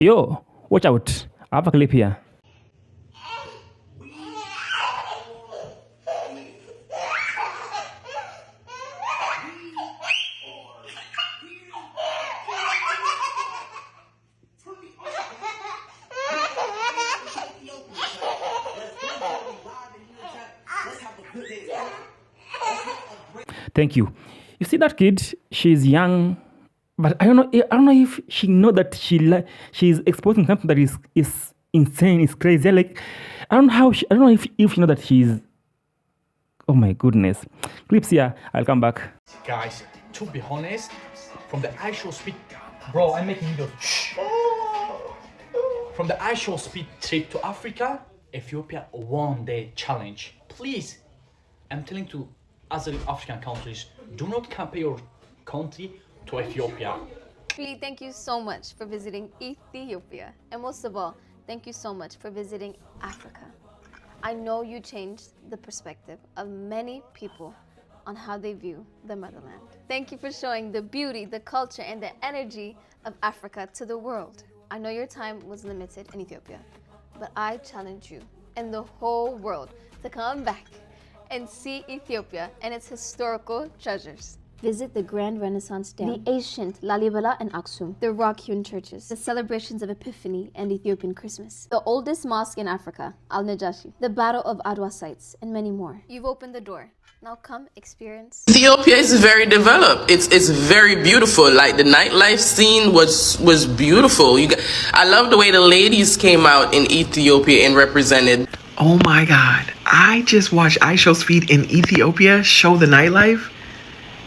Yo, watch out. I have a clip here. Thank you. You see that kid? She's young, but I don't know. I don't know if she know that she's exposing something that is insane. It's crazy. Like I don't know how. I don't know if she know that she's. Oh my goodness. Clips here. I'll come back. Guys, to be honest, from the iShowSpeed, bro, I'm making videos. From the iShowSpeed trip to Africa, Ethiopia one-day challenge. Please, I'm telling to other African countries, do not compare your country to Ethiopia. Really, thank you so much for visiting Ethiopia. And most of all, thank you so much for visiting Africa. I know you changed the perspective of many people on how they view the motherland. Thank you for showing the beauty, the culture, and the energy of Africa to the world. I know your time was limited in Ethiopia, but I challenge you and the whole world to come back and see Ethiopia and its historical treasures. Visit the Grand Renaissance Dam, the ancient Lalibela and Aksum, the rock-hewn churches, the celebrations of Epiphany and Ethiopian Christmas, the oldest mosque in Africa, Al-Najashi, the Battle of Adwa sites, and many more. You've opened the door. Now come experience. Ethiopia is very developed. It's very beautiful. Like the nightlife scene was beautiful. I love the way the ladies came out in Ethiopia and represented. Oh my God. I just watched iShowSpeed in Ethiopia show the nightlife.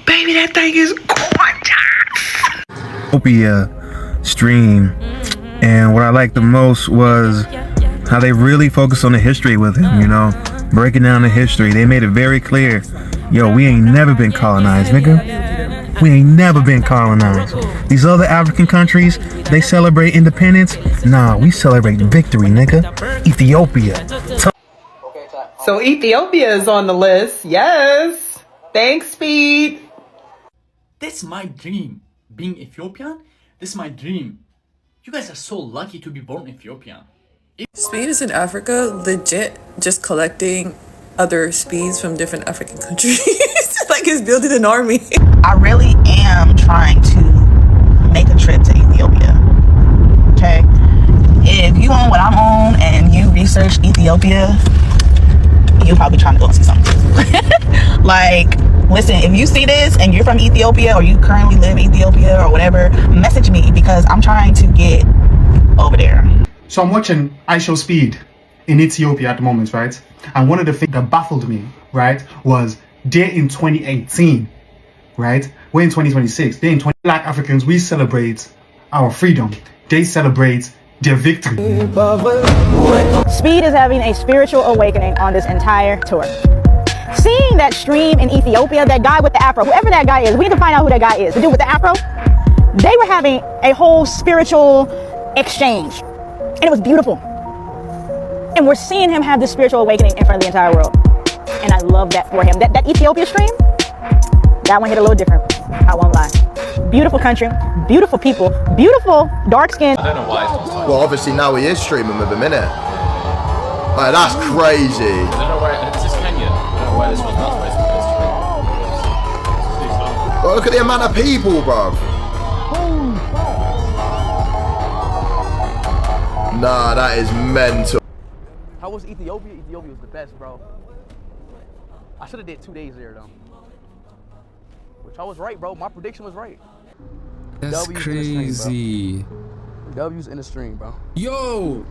Baby, that thing is gorgeous. Ethiopia stream. And what I liked the most was how they really focused on the history with him, you know, breaking down the history. They made it very clear. Yo, we ain't never been colonized, nigga. We ain't never been colonized. These other African countries, they celebrate independence. Nah, we celebrate victory, nigga. Ethiopia. So Ethiopia is on the list. Yes. Thanks, Speed. That's my dream. Being Ethiopian, this is my dream. You guys are so lucky to be born Ethiopian. Speed is in Africa, legit just collecting other speeds from different African countries. Like he's building an army. I really am trying to make a trip to Ethiopia. Okay? If you own what I'm on and you research Ethiopia, you're probably trying to go and see something. Like, listen, if you see this and you're from Ethiopia or you currently live in Ethiopia or whatever, message me because I'm trying to get over there. So I'm watching iShowSpeed in Ethiopia at the moment, right? And one of the things that baffled me, right, was they're in 2018, right? We're in 2026. They're in 20. Black Africans, we celebrate our freedom. They celebrate their victory. Speed is having a spiritual awakening on this entire tour. Seeing that stream in Ethiopia, that guy with the afro, whoever that guy is, we need to find out who that guy is. The dude with the afro, they were having a whole spiritual exchange. And it was beautiful. And we're seeing him have this spiritual awakening in front of the entire world. And I love that for him. That Ethiopia stream, that one hit a little different. I won't lie. Beautiful country, beautiful people, beautiful dark skin. I don't know why. Well, obviously now he is streaming with him, innit? Like, that's crazy. I don't know where, this is Kenya. I don't know where this was not supposed to be. Well, look at the amount of people, bruv. Nah, that is mental. How was Ethiopia? Ethiopia was the best, bro. I should have did 2 days there, though. Which I was right, bro. My prediction was right. That's W's crazy. In the stream, bro. W's in the stream, bro. Yo,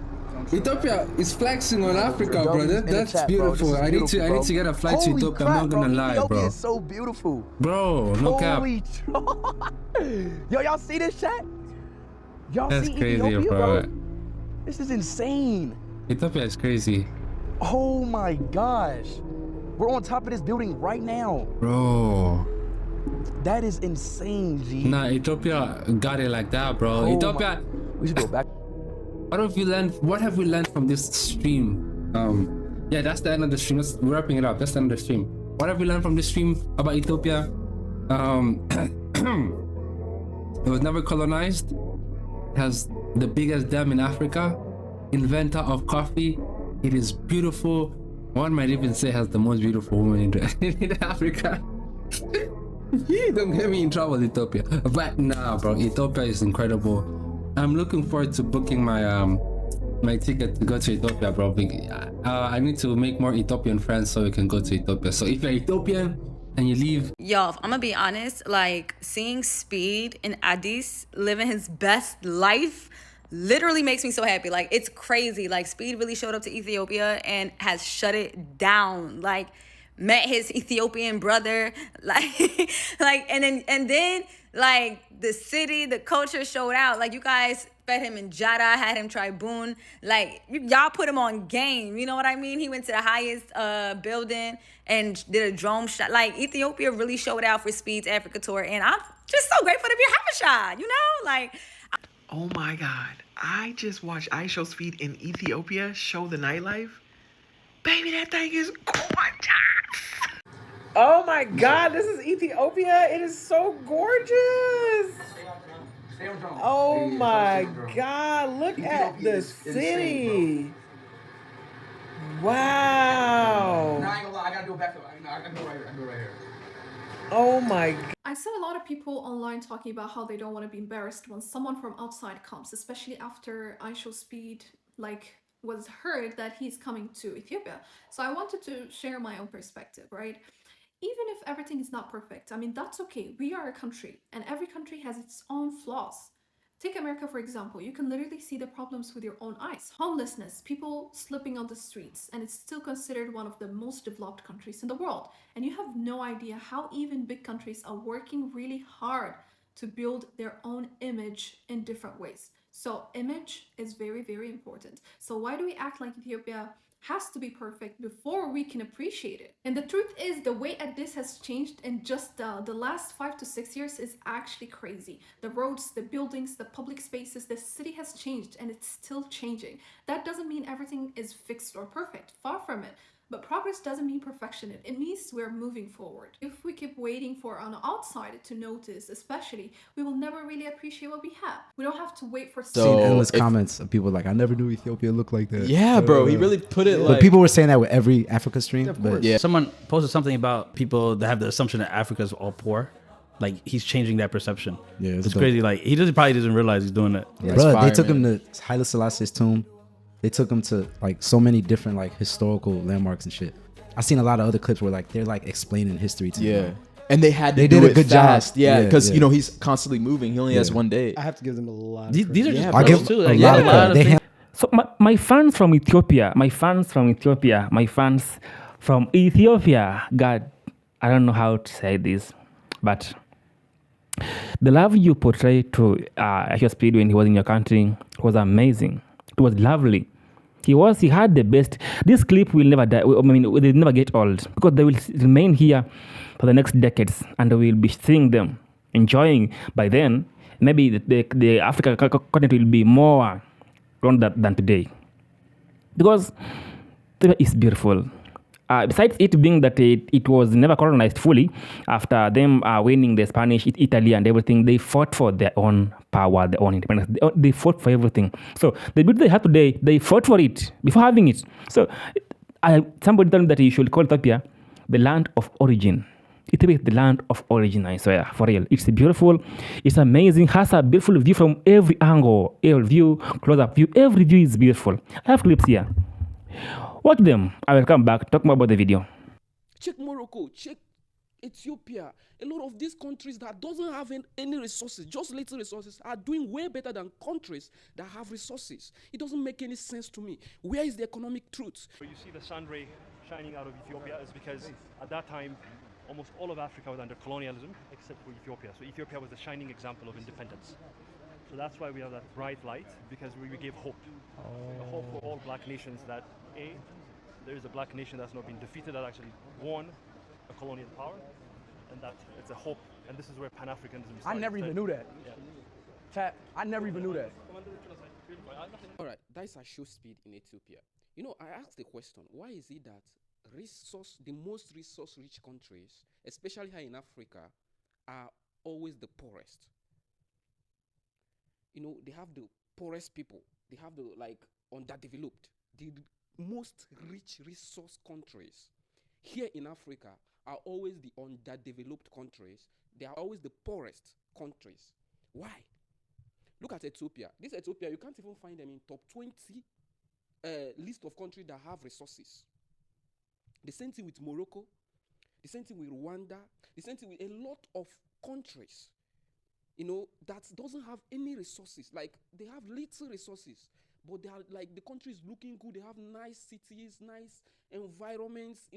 Ethiopia is flexing on Africa, bro. That's chat, beautiful. bro. I need to get a flight to Ethiopia. I'm not gonna lie, Ethiopia bro. is so beautiful. Bro, no cap. Yo, y'all see this chat? Y'all That's see crazy, Ethiopia, bro. This is insane. Ethiopia is crazy. Oh my gosh. We're on top of this building right now. Bro. That is insane, G. Nah, Ethiopia got it like that, bro. Oh Ethiopia. We should go back. What have we learned from this stream? Yeah, that's the end of the stream. We're wrapping it up. That's the end of the stream. What have we learned from this stream about Ethiopia? It was never colonized. It has the biggest dam in Africa, inventor of coffee. It is beautiful. One might even say has the most beautiful woman in Africa. Don't get me in trouble, Ethiopia. But nah, bro, Ethiopia is incredible. I'm looking forward to booking my my ticket to go to Ethiopia, bro. I need to make more Ethiopian friends so we can go to Ethiopia. So if you're Ethiopian and you leave, Yo, I'm gonna be honest, like seeing Speed in Addis living his best life literally makes me so happy. Like, it's crazy. Like, Speed really showed up to Ethiopia and has shut it down. Like, met his Ethiopian brother, and then like the city, the culture showed out. Like, you guys fed him in Jada, had him try Boon. Like, y'all put him on game. You know what I mean? He went to the highest building and did a drone shot. Like, Ethiopia really showed out for Speed's Africa tour, and I'm just so grateful to be Habesha. You know, like. Oh my God. I just watched iShowSpeed in Ethiopia show the nightlife. Baby, that thing is gorgeous. Oh my God, this is Ethiopia. It is so gorgeous. Oh my God, look at the city. Wow. No, I ain't gonna lie, I gotta do a backflip. I can go right here. I can go right here. Oh my God. I saw a lot of people online talking about how they don't want to be embarrassed when someone from outside comes, especially after iShowSpeed was heard that he's coming to Ethiopia. So I wanted to share my own perspective, right? Even if everything is not perfect, I mean, that's okay. We are a country, and every country has its own flaws. Take America, for example. You can literally see the problems with your own eyes. Homelessness, people sleeping on the streets, and it's still considered one of the most developed countries in the world. And you have no idea how even big countries are working really hard to build their own image in different ways. So image is very, very important. So why do we act like Ethiopia has to be perfect before we can appreciate it? And the truth is, the way Addis has changed in just the last 5 to 6 years is actually crazy. The roads, the buildings, the public spaces, the city has changed, and it's still changing. That doesn't mean everything is fixed or perfect, far from it. But progress doesn't mean perfection. It means we're moving forward. If we keep waiting for an outsider to notice, especially, we will never really appreciate what we have. We don't have to wait for Seen endless comments of people like, I never knew Ethiopia looked like that. Yeah, bro, he really put it But like. people were saying that with every Africa stream. But Yeah. Someone posted something about people that have the assumption that Africa is all poor. Like, he's changing that perception. Yeah, it's crazy. Like, he probably doesn't realize he's doing that. bro, they took him to Haile Selassie's tomb. They took him to like so many different like historical landmarks and shit. I've seen a lot of other clips where like they're like explaining history to him. And they had to They do did a it good job. fast. Yeah, because Yeah. you know he's constantly moving. He only has one day. I have to give them a lot. These are just I'll give too. a Like, lot of credit. They So my fans from Ethiopia, my fans from Ethiopia, God, I don't know how to say this, but the love you portrayed to iShowSpeed when he was in your country was amazing. It was lovely. He had the best. This clip will never die. I mean, they'll never get old because they will remain here for the next decades, and we'll be seeing them, enjoying. By then, maybe the African continent will be more grown than today, because Ethiopia is beautiful. Besides it being that it was never colonized fully, after them winning the Spanish, Italy, and everything, they fought for their own power, their own independence. They fought for everything. So the beauty they have today, they fought for it before having it. So somebody told me that you should call Ethiopia the land of origin. Ethiopia is the land of origin, I swear, for real. It's beautiful, it's amazing, has a beautiful view from every angle, every view, close-up view, every view is beautiful. I have clips here. Watch them. I will come back, talk more about the video. Check Morocco, check Ethiopia. A lot of these countries that doesn't have any resources, just little resources, are doing way better than countries that have resources. It doesn't make any sense to me. Where is the economic truth? You see the sun ray shining out of Ethiopia is because at that time, almost all of Africa was under colonialism except for Ethiopia. So Ethiopia was a shining example of independence. So that's why we have that bright light, because we gave hope. A hope for all black nations that there is a black nation that's not been defeated, that actually won a colonial power, and that it's a hope. And this is where Pan-Africanism started. I never even knew that. Yeah. Chat, I never even knew that. All right, that is iShowSpeed in Ethiopia. You know, I asked the question, why is it that the most resource-rich countries, especially here in Africa, are always the poorest? You know, they have the poorest people. They have the underdeveloped. The most rich resource countries here in Africa are always the underdeveloped countries. They are always the poorest countries. Why? Look at Ethiopia. This Ethiopia, you can't even find them in top 20 list of countries that have resources. The same thing with Morocco. The same thing with Rwanda. The same thing with a lot of countries, that doesn't have any resources. Like, they have little resources, but they are like, the country is looking good. They have nice cities, nice environments,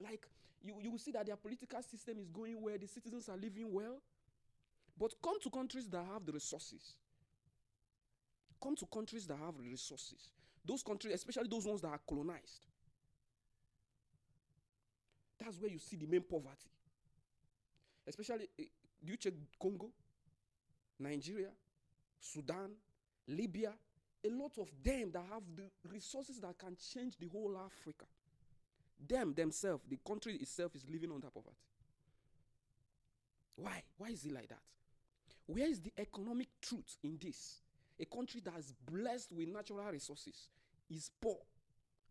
like you will see that their political system is going well. The citizens are living well. But come to countries that have the resources. Come to countries that have the resources. Those countries, especially those ones that are colonized. That's where you see the main poverty. Especially, do you check Congo, Nigeria, Sudan, Libya? A lot of them that have the resources that can change the whole Africa. Themselves, the country itself is living under poverty. Why? Why is it like that? Where is the economic truth in this? A country that is blessed with natural resources is poor.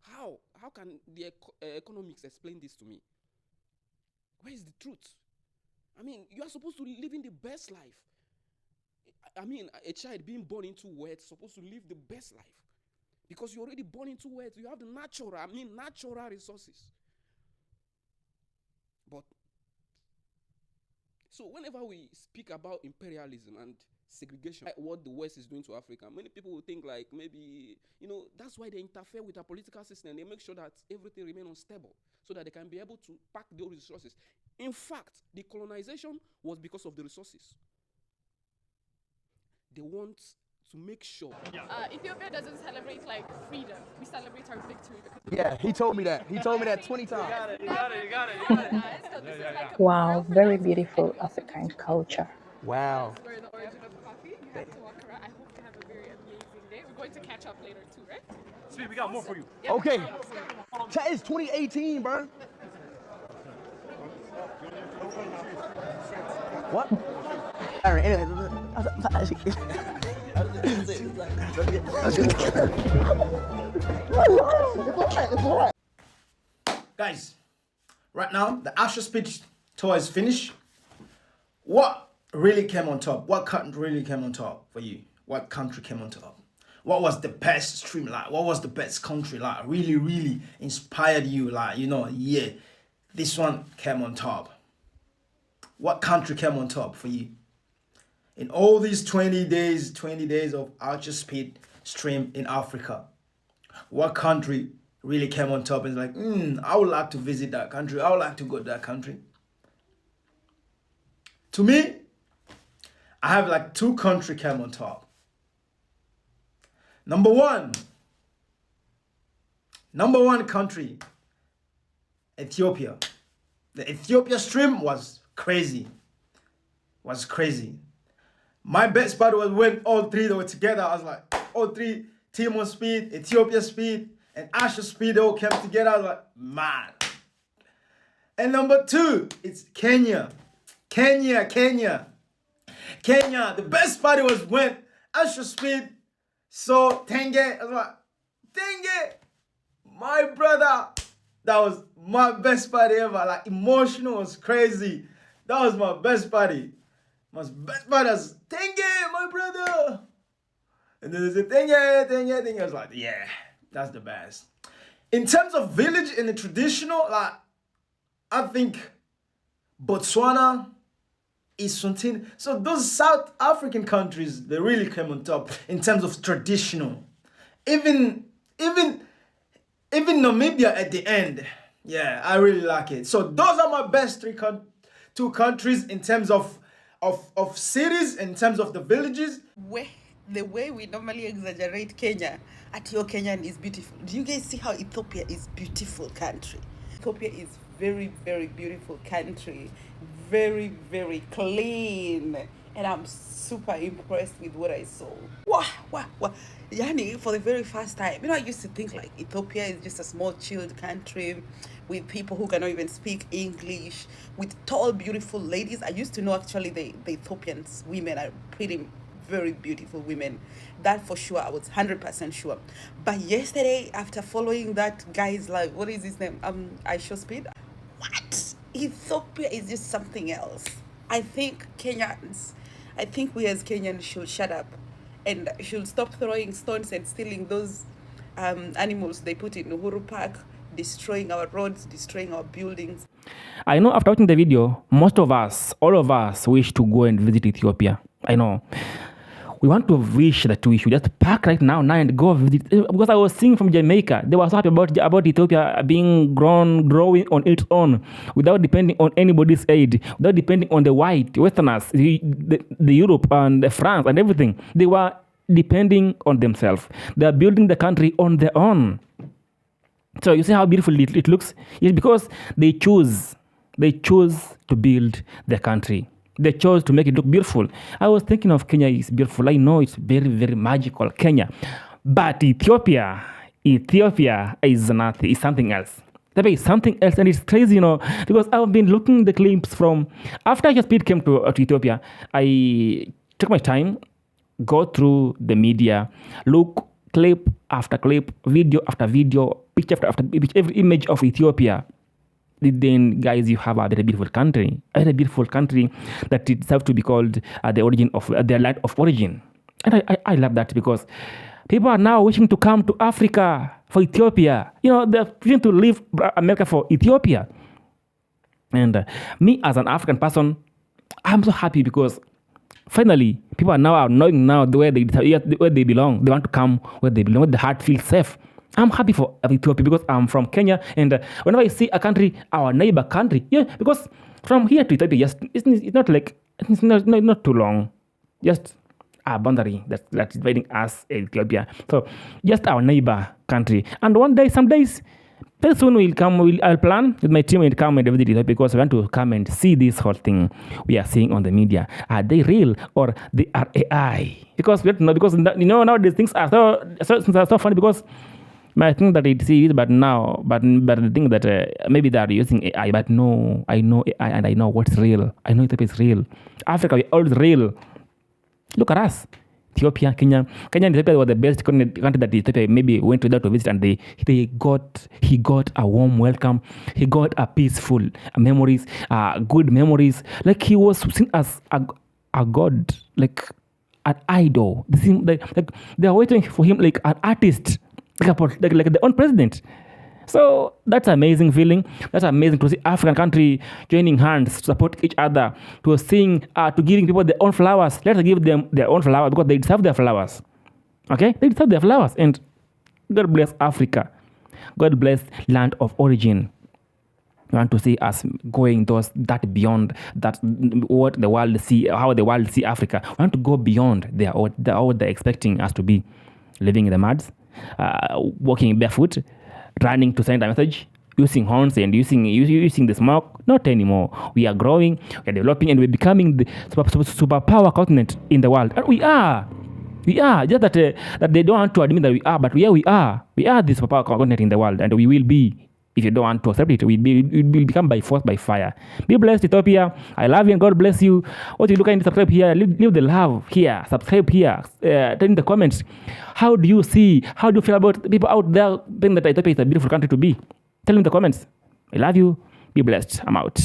How? How can the economics explain this to me? Where is the truth? I mean, you are supposed to live in the best life. I mean, a child being born into wet is supposed to live the best life. Because you're already born into wet. You have the natural resources. But, so whenever we speak about imperialism and segregation, what the West is doing to Africa, many people will think like maybe, that's why they interfere with our political system. They make sure that everything remains unstable so that they can be able to pack those resources. In fact, the colonization was because of the resources. They want to make sure. Ethiopia doesn't celebrate like freedom. We celebrate our victory. Yeah, he told me that. He told me that 20 times. You got it. Wow, very beautiful African culture. Wow. Where the origin of coffee. You have to walk around. I hope you have a very amazing day. We're going to catch up later too, right? Sweet, we got more for you. Yeah. Okay. It's 2018, bro. What? All right, anyway. Guys, right now the iShowSpeed tour is finished. What really came on top? What country really came on top for you? What country came on top? What was the best stream like? What was the best country like? Really, really inspired you like, yeah, this one came on top. What country came on top for you? In all these 20 days of iShowSpeed stream in Africa, what country really came on top and is like, I would like to visit that country. I would like to go to that country. To me, I have like 2 countries came on top. Number one country, Ethiopia. The Ethiopia stream was crazy. My best part was when all 3 were together. I was like, all 3, Timon Speed, Ethiopia Speed, and iShowSpeed, they all came together. I was like, man. And number 2, it's Kenya. Kenya. The best part was when iShowSpeed saw Tenge. I was like, Tenge, my brother. That was my best party ever. Like, emotional was crazy. That was my best party. My best party was Tenge, my brother. And then they said, Tenge. I was like, yeah, that's the best. In terms of village and the traditional, like, I think Botswana is something. So those South African countries, they really came on top in terms of traditional. Even Namibia at the end. Yeah, I really like it. So those are my best 2 countries in terms of cities, in terms of the villages. The way we normally exaggerate Kenya, Kenyan is beautiful. Do you guys see how Ethiopia is beautiful country? Ethiopia is very, very beautiful country. Very, very clean. And I'm super impressed with what I saw. Wow. Yani, for the very first time, I used to think like Ethiopia is just a small, chilled country with people who cannot even speak English, with tall, beautiful ladies. I used to know actually the Ethiopians women are pretty very beautiful women. That for sure, I was 100% sure. But yesterday, after following that guy's like, what is his name? iShowSpeed. What? Ethiopia is just something else. I think we as Kenyans should shut up and should stop throwing stones and stealing those animals they put in Uhuru Park, destroying our roads, destroying our buildings. I know after watching the video, most of us, all of us, wish to go and visit Ethiopia. I know. We want to wish that we should just pack right now and go visit. Because I was seeing from Jamaica, they were so happy about Ethiopia being growing on its own, without depending on anybody's aid, without depending on the white Westerners, the Europe and the France and everything. They were depending on themselves. They are building the country on their own. So you see how beautiful it looks? It's because they chose to build the country. They chose to make it look beautiful. I was thinking of Kenya is beautiful. I know it's very, very magical, Kenya. But Ethiopia is nothing. It's something else. Ethiopia is something else, and it's crazy, because I've been looking the clips from after iShowSpeed came to Ethiopia. I took my time, go through the media, look clip after clip, video after video, picture after picture, every image of Ethiopia. Then, guys, you have a very beautiful country, that it deserves to be called the origin of their land of origin. And I love that, because people are now wishing to come to Africa for Ethiopia. They're wishing to leave America for Ethiopia. And me as an African person, I'm so happy, because finally people are now knowing where they belong. They want to come where they belong, where the heart feels safe. I'm happy for Ethiopia, because I'm from Kenya, and whenever I see a country, our neighbor country, because from here to Ethiopia, it's not too long, just a boundary that's dividing us, Ethiopia. So just our neighbor country, and some days, very soon I'll plan with my team and come and visit Ethiopia, because we want to come and see this whole thing we are seeing on the media. Are they real or they are AI? Because we don't know, because nowadays things are so funny, because I think that it's serious, but the thing that maybe they are using AI, but no, I know AI and I know what's real. I know Ethiopia is real. Africa, we're always real. Look at us. Ethiopia, Kenya and Ethiopia were the best country that Ethiopia maybe went to visit, and he got a warm welcome. He got a peaceful memories, good memories. Like he was seen as a god, like an idol. They are waiting for him like an artist. Like the own president. So that's an amazing feeling. That's amazing to see African country joining hands to support each other, to giving people their own flowers. Let's give them their own flowers, because they deserve their flowers. Okay? They deserve their flowers. And God bless Africa. God bless land of origin. We want to see us going that beyond that, what the world see, how the world see Africa. We want to go beyond what they're expecting us to be. Living in the muds, walking barefoot, running to send a message, using horns and using the smoke. Not anymore. We are growing, we are developing, and we're becoming the superpower continent in the world. And we are. Just that they don't want to admit that we are, but we are. We are the superpower continent in the world, and we will be. If you don't want to accept it, we will become by force, by fire. Be blessed, Ethiopia. I love you and God bless you. What you look at, subscribe here. Leave the love here. Subscribe here. Tell in the comments. How do you feel about the people out there saying that Ethiopia is a beautiful country to be? Tell in the comments. I love you. Be blessed. I'm out.